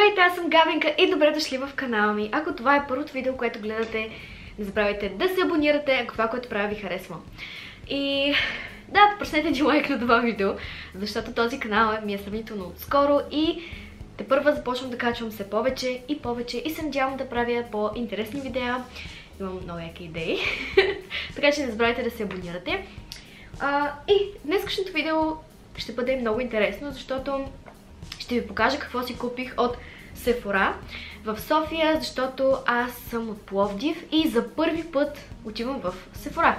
Здравейте, аз съм Гавинка и добре дошли в канала ми. Ако това е първото видео, което гледате, не забравяйте да се абонирате, ако това, което правя, ви харесва. И да, пръснете един лайк на това видео, защото този канал ми е сравнително отскоро и тепърва започвам да качвам все повече и се надявам да правя по-интересни видеа. Имам много яки идеи, така че не забравяйте да се абонирате. И днескашното видео ще бъде много интересно, защото ще ви покажа какво си купих от Sephora в София, защото аз съм от Пловдив и за първи път отивам в Sephora.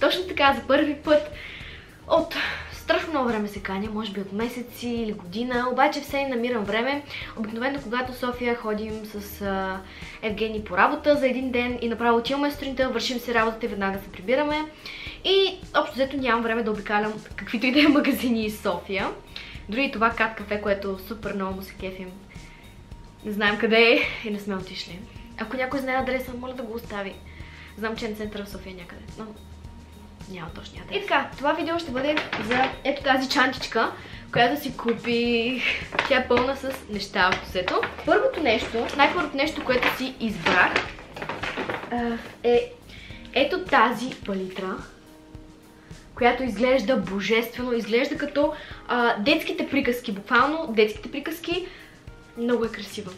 Точно така, за първи път от страшно много време се каня, може би от месеци или година, обаче все намирам време. Обикновено когато в София ходим с Евгений по работа за един ден и направо отиваме сутринта, вършим се работата и веднага се прибираме. И общо взето нямам време да обикалям каквито и да е магазини из София. Дори и това Кат кафе, което супер много му се кефим. Не знаем къде е и не сме отишли. Ако някой знае адреса, моля да го остави. Знам, че е на центъра в София някъде, но няма точния адрес. И така, това видео ще бъде за ето тази чантичка, която си купих. Тя е пълна с неща в косето. Най-първото нещо, което си избрах е ето тази палитра, която изглежда божествено, изглежда като детските приказки, буквално детските приказки. Много е красива.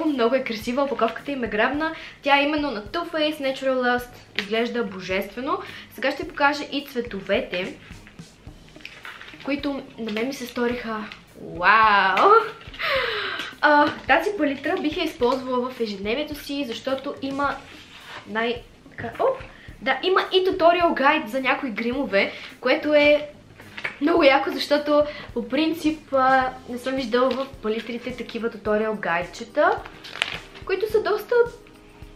Много е красива. Опаковката им е грабна. Тя е именно на Too Faced Natural Lust. Изглежда божествено. Сега ще ви покажа и цветовете, които на мен ми се сториха вау! Тази палитра бих я използвала в ежедневието си, защото има има и туториал гайд за някои гримове, което е много яко, защото по принцип не съм виждала в палитрите такива туториал гайдчета, които са доста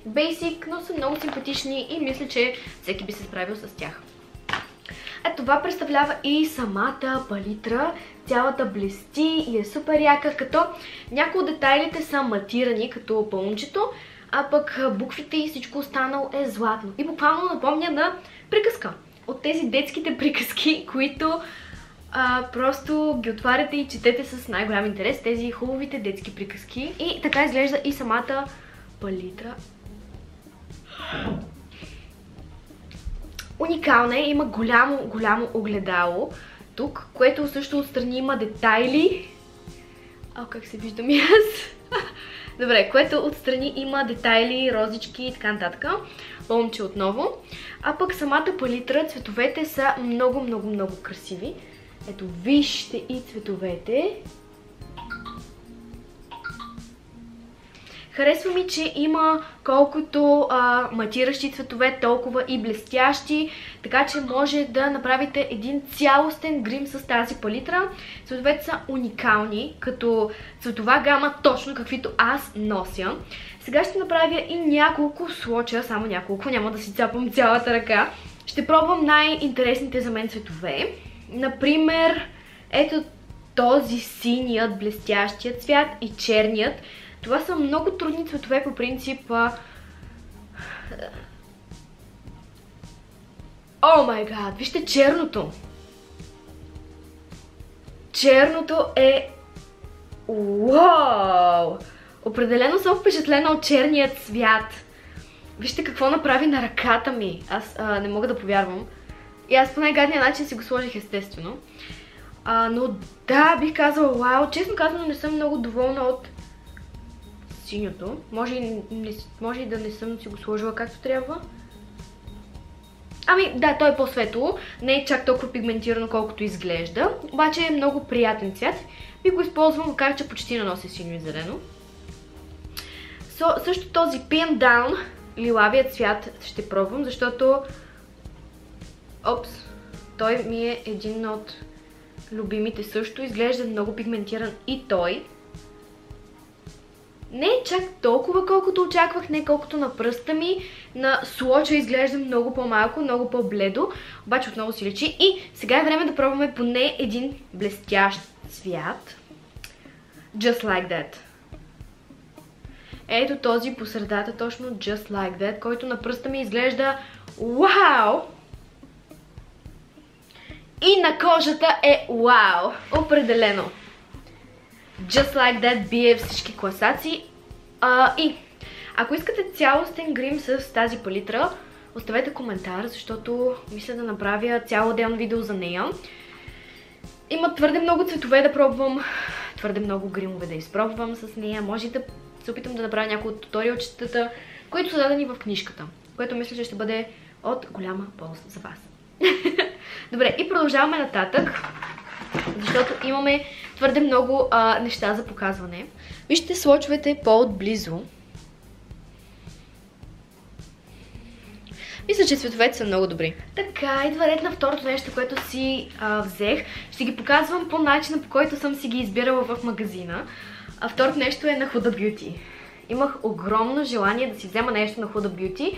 basic, но са много симпатични и мисля, че всеки би се справил с тях. Това представлява и самата палитра. Цялата блести и е супер яка, като някои от детайлите са матирани, като пълнчето, а пък буквите и всичко останало е златно. И буквално напомня на приказка. От тези детските приказки, които просто ги отваряте и четете с най-голям интерес. Тези хубавите детски приказки. И така изглежда и самата палитра. Уникална е, има голямо огледало тук, което също отстрани има детайли. Как се виждам и аз? Добре, което отстрани има детайли, розички и така нататък. Пълнче отново. А пък самата палитра, цветовете са много красиви. Ето, вижте и цветовете. Харесва ми, че има колкото матиращи цветове, толкова и блестящи, така че може да направите един цялостен грим с тази палитра. Цветовете са уникални, като цветова гама, точно каквито аз нося. Сега ще направя и няколко своча, само няколко, няма да си цапам цялата ръка. Ще пробвам най-интересните за мен цветове. Например, ето този синият, блестящият цвят и черният. Това са много трудни цветове по принцип. О май гад, вижте черното. Черното е уау! Определено съм впечатлена от черния цвят. Вижте какво направи на ръката ми. Аз не мога да повярвам. И аз по най-гадния начин си го сложих естествено. Но да, бих казала вау. Честно казано не съм много доволна от синьото. Може и да не съм си го сложила както трябва. Ами да, той е по-светло. Не е чак толкова пигментирано, колкото изглежда. Обаче е много приятен цвят. Би го използвам, макар че почти не нося синьо и зелено. Също този Pin Down, лилавият цвят, ще пробвам, защото той ми е един от любимите също. Изглежда много пигментиран и той. Не е чак толкова, колкото очаквах, не колкото на пръста ми. На своча изглежда много по-малко, много по-бледо, обаче отново си личи. И сега е време да пробваме поне един блестящ цвят. Just like that. Ето този по средата, точно Just like that, който на пръста ми изглежда вау! И на кожата е вау! Определено! Just Like That бие всички класации. И ако искате цялостен грим с тази палитра, оставете коментар, защото мисля да направя цяло отделно видео за нея. Има твърде много цветове да пробвам, твърде много гримове да изпробвам с нея. Може да се опитам да направя някои от туториалчетата, които са дадени в книжката, което мисля, че ще бъде от голяма полза за вас. Добре, и продължаваме нататък, защото имаме твърде много неща за показване. Вижте слочовете по-отблизо. Мисля, че цветовете са много добри. Така, идва ред на второто нещо, което си взех. Ще ги показвам по начина, по който съм си ги избирала в магазина. Второто нещо е на Huda Beauty. Имах огромно желание да си взема нещо на Huda Beauty.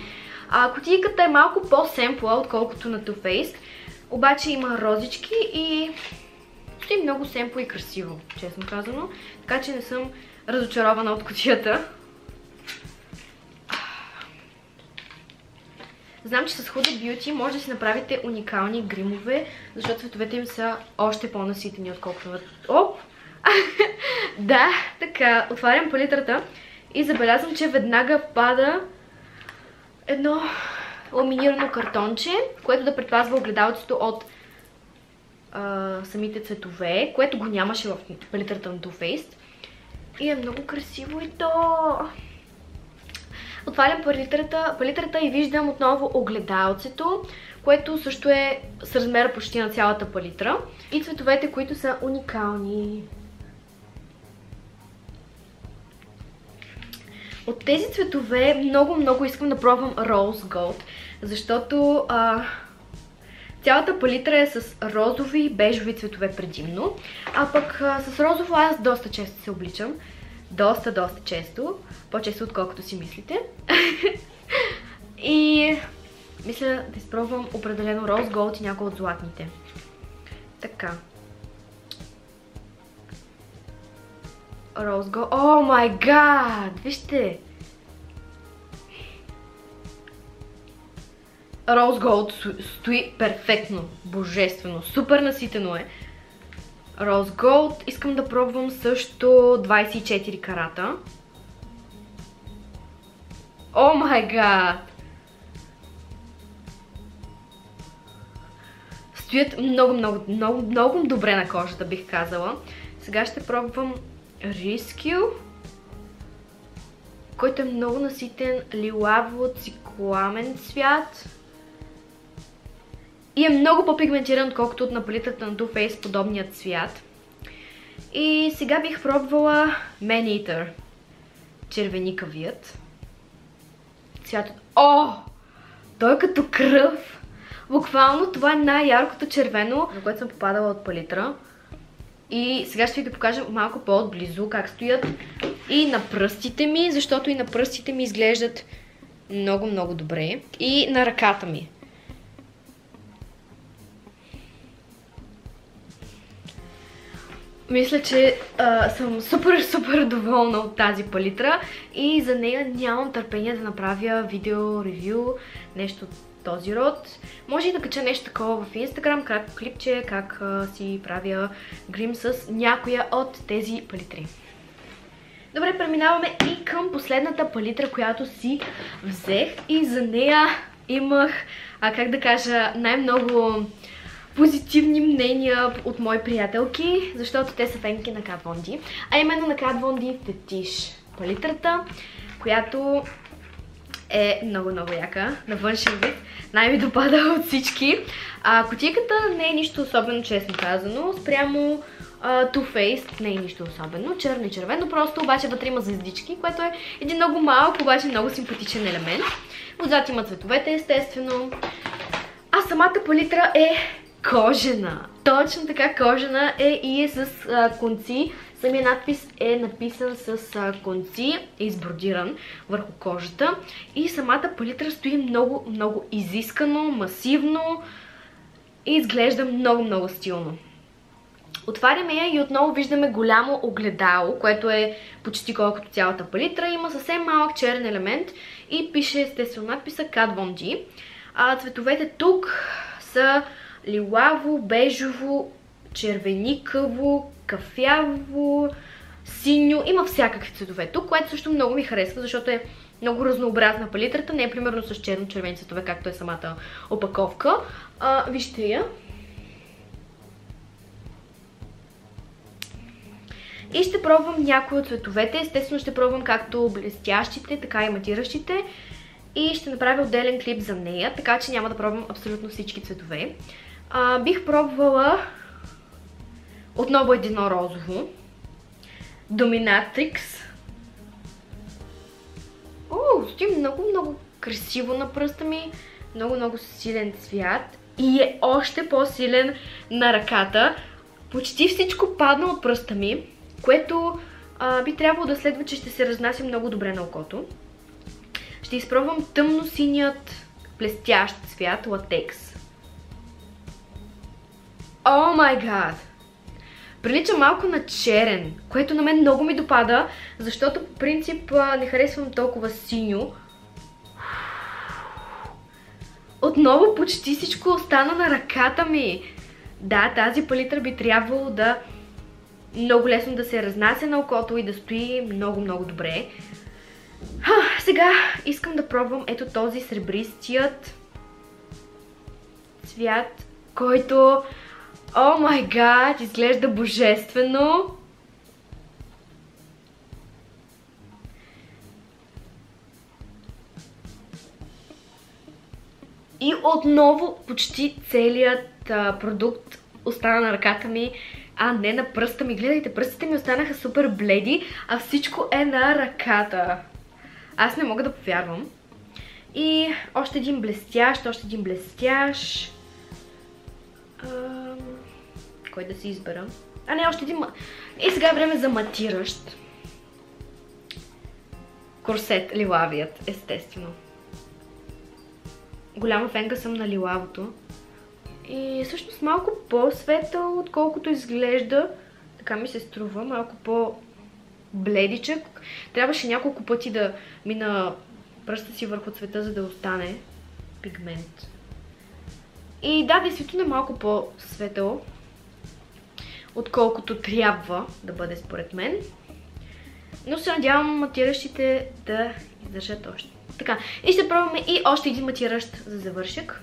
Кутийката е малко по-семпла, отколкото на Too Faced. Обаче има розички и стои много семпло и красиво, честно казано. Така че не съм разочарована от кутията. Знам, че с Huda Beauty може да си направите уникални гримове, защото цветовете им са още по-наситени, отколкото на... Оп! Да, така, отварям палитрата и забелязвам, че веднага пада едно ламинирано картонче, което да предпазва огледалцето от самите цветове, което го нямаше в палитрата на Too Faced. И е много красиво и то... Отварям палитрата и виждам отново огледалцето, което също е с размера почти на цялата палитра. И цветовете, които са уникални. От тези цветове много искам да пробвам Rose Gold, защото цялата палитра е с розови и бежови цветове предимно, а пък с розово аз доста често се обличам. Доста често. По-често отколкото си мислите. И мисля да изпробвам определено Rose Gold и някои от златните. Така. Rose Gold. О май гад! Вижте! Rose Gold стои перфектно. Божествено. Супер наситено е. Rose Gold. Искам да пробвам също 24 карата. О май гад! Стоят много добре на кожата, бих казала. Сега ще пробвам Rescue, който е много наситен лилаво-цикламен цвят. И е много по-пигментиран, отколкото от на палитрата на Too Faced подобният цвят. И сега бих пробвала Man Eater. Червеникавият. Цвятът... О! Той е като кръв. Буквално това е най-яркото червено, на което съм попадала от палитра. И сега ще ви покажа малко по-отблизо как стоят и на пръстите ми, защото и на пръстите ми изглеждат много добре. И на ръката ми. Мисля, че съм супер доволна от тази палитра и за нея нямам търпение да направя видео, ревю, нещо от този род. Може и да кача нещо такова в Instagram, кратко клипче, как си правя грим с някоя от тези палитри. Добре, преминаваме и към последната палитра, която си взех и за нея имах, как да кажа, най-много позитивни мнения от мои приятелки, защото те са фенки на Kat Von D, а именно на Kat Von D Fetish палитрата, която е много яка на външен вид. Най-ми допада от всички. Кутийката не е нищо особено, честно казано. Спрямо Too Faced не е нищо особено. Черно и червено, просто обаче вътре има звездички, което е един много малък, обаче много симпатичен елемент. Отзад има цветовете, естествено. А самата палитра е кожена. Точно така кожена е и е с конци. Самия надпис е написан с конци, е избродиран върху кожата. И самата палитра стои много изискано, масивно и изглежда много стилно. Отваряме я и отново виждаме голямо огледало, което е почти колкото цялата палитра. Има съвсем малък черен елемент и пише естествено надписа Kat Von D. Цветовете тук са лилаво, бежово, червеникаво, кафяво, синьо, има всякакви цветове тук, което също много ми харесва, защото е много разнообразна палитрата, не е примерно с черно-червени цветове, както е самата опаковка. Вижте я. И ще пробвам някои от цветовете. Естествено ще пробвам както блестящите, така и матиращите. И ще направя отделен клип за нея, така че няма да пробвам абсолютно всички цветове. Бих пробвала отново едно розово. Dominatrix. Стои много красиво на пръста ми. Много силен цвят. И е още по-силен на ръката. Почти всичко падна от пръста ми, което би трябвало да следва, че ще се разнася много добре на окото. Ще изпробвам тъмно-синият блестящ цвят, латекс. О май гад! Прилича малко на черен, което на мен много ми допада, защото по принцип не харесвам толкова синьо. Отново почти всичко остана на ръката ми. Да, тази палитра би трябвало да много лесно да се разнася на окото и да стои много добре. Сега искам да пробвам ето този сребристият цвят, който, о май гад, изглежда божествено. И отново почти целият продукт остана на ръката ми, а не на пръста ми. Гледайте, пръстите ми останаха супер бледи, а всичко е на ръката. Аз не мога да повярвам. И още един блестящ. Кой да си избера? Не, още един. И сега е време за матиращ. Корсет, лилавият, естествено. Голяма фенка съм на лилавото. И всъщност малко по-светъл, отколкото изглежда. Така ми се струва, малко по-бледичък. Трябваше няколко пъти да мина пръста си върху цвета, за да остане пигмент. И да, действително е малко по-светъл, отколкото трябва да бъде според мен. Но се надявам матиращите да издържат още. Така, и ще пробваме и още един матиращ за завършък.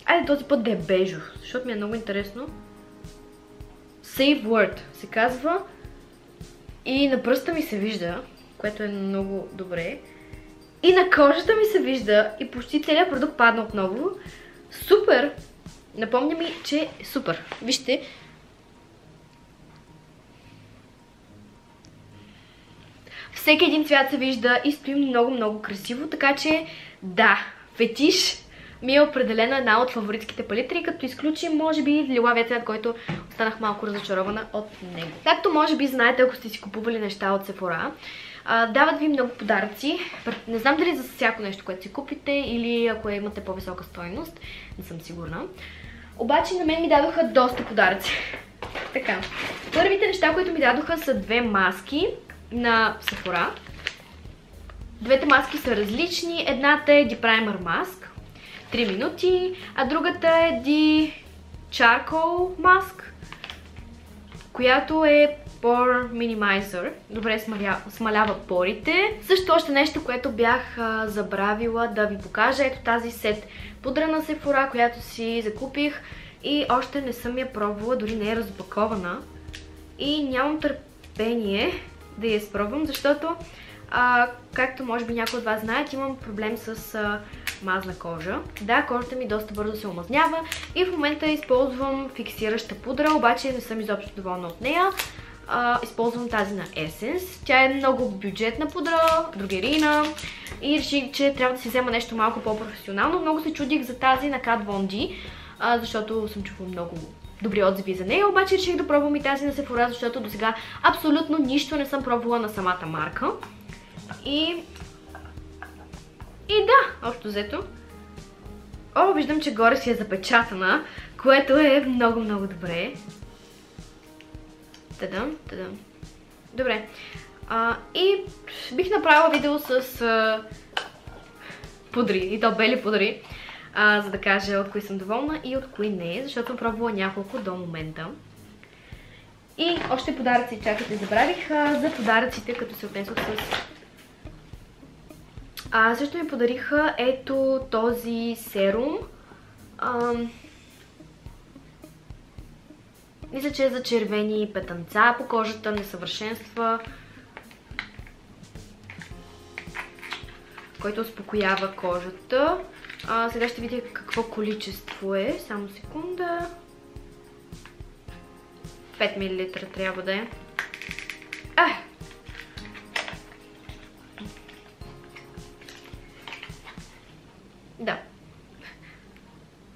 Айде този път да е бежов, защото ми е много интересно. Save Word се казва. И на пръста ми се вижда, което е много добре. И на кожата ми се вижда и почти целият продукт падна отново. Супер! Напомня ми, че е супер. Вижте. Всеки един цвят се вижда и стои много красиво, така че да, фетиш ми е определена една от фаворитските палитри, като изключим, може би, лилавия цвят, който останах малко разочарована от него. Както може би знаете, ако сте си купували неща от Sephora, дават ви много подаръци. Не знам дали за всяко нещо, което си купите или ако имате по-висока стойност, не съм сигурна. Обаче на мен ми дадоха доста подаръци. Така, първите неща, които ми дадоха, са две маски на Sephora. Двете маски са различни. Едната е The Primer Mask, 3 минути, а другата е The Charcoal Mask, която е Pore Minimizer. Добре смалява порите. Също още нещо, което бях забравила да ви покажа. Ето тази сет пудра на Sephora, която си закупих и още не съм я пробвала, дори не е разопакована. И нямам търпение да я изпробвам, защото както може би някои от вас знаят, имам проблем с мазна кожа. Да, кожата ми доста бързо се омазнява и в момента използвам фиксираща пудра, обаче не съм изобщо доволна от нея. Използвам тази на Essence. Тя е много бюджетна пудра, другерийна и реших, че трябва да си взема нещо малко по-професионално. Много се чудих за тази на Kat Von D, защото съм чувала много добри отзиви за нея, обаче реших да пробвам и тази на Sephora, защото до сега абсолютно нищо не съм пробвала на самата марка. И да, общо взето. Виждам, че горе си е запечатана, което е много добре. Тадам. Добре. И бих направила видео с пудри, и то бели пудри, за да кажа от кои съм доволна и от кои не, защото съм пробвала няколко до момента. И още подаръци, чакайте, забравих за подаръците, като се отнесох с... Също ми подариха ето този серум. Мисля, че е за червени петънца по кожата, несъвършенства, който успокоява кожата. Сега ще видя какво количество е. Само секунда. 5 мл трябва да е. Да.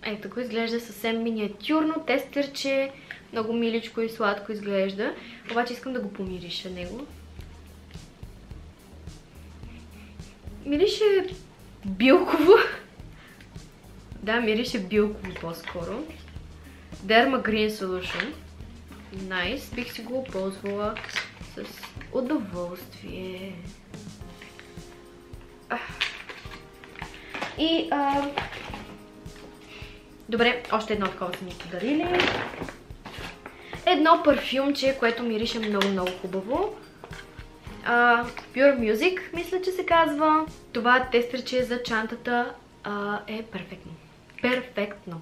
Ето го, изглежда съвсем миниатюрно, тестърче, много миличко и сладко изглежда. Обаче искам да го помириша него. Мирише билково. Да, мирише билково по-скоро. Derma Green Solution. Найс. Бих си го ползвала с удоволствие. И добре, още едно такова са ми подарили. Едно парфюмче, което мирише много хубаво. Pure Music, мисля, че се казва. Това тестърче за чантата е перфектно. Перфектно.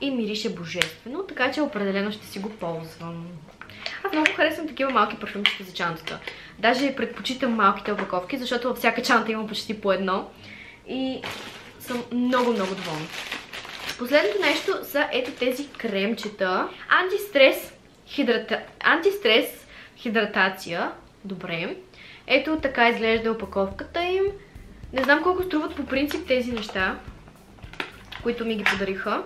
И мирише божествено, така че определено ще си го ползвам. Аз много харесвам такива малки парфюмчета за чантата. Даже предпочитам малките опаковки, защото във всяка чанта има почти по едно. И съм много доволна. Последното нещо са ето тези кремчета. Антистрес хидратация. Добре. Ето така изглежда опаковката им. Не знам колко струват по принцип тези неща, които ми ги подариха.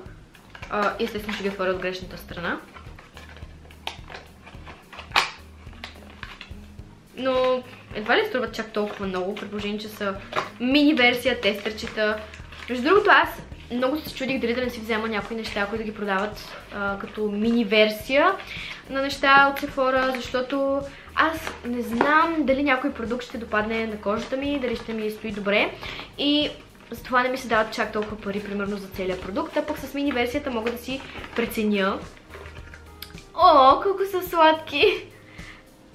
Естествено ще ги отворя от грешната страна. Но едва ли струват чак толкова много, при положение, че са мини версия, тестърчета. Между другото, аз много се чудих дали да не си взема някои неща, които ги продават като мини версия на неща от Sephora, защото аз не знам дали някой продукт ще допадне на кожата ми, дали ще ми стои добре и затова не ми се дават чак толкова пари, примерно за целия продукт, а пък с мини версията мога да си преценя. О, колко са сладки!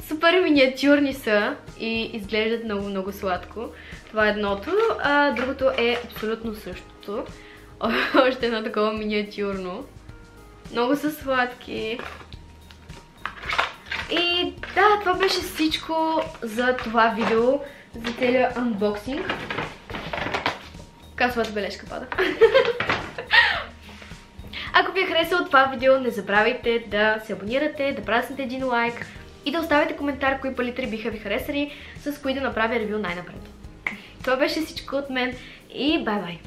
Супер миниатюрни са и изглеждат много сладко. Това е едното, а другото е абсолютно същото. Още едно такова миниатюрно. Много са сладки. И да, това беше всичко за това видео, за целия анбоксинг. Касовата бележка пада. Ако ви е харесало това видео, не забравяйте да се абонирате, да праснете един лайк и да оставите коментар кои палитри биха ви харесали, с кои да направя ревю най-напред. Това беше всичко от мен и бай-бай!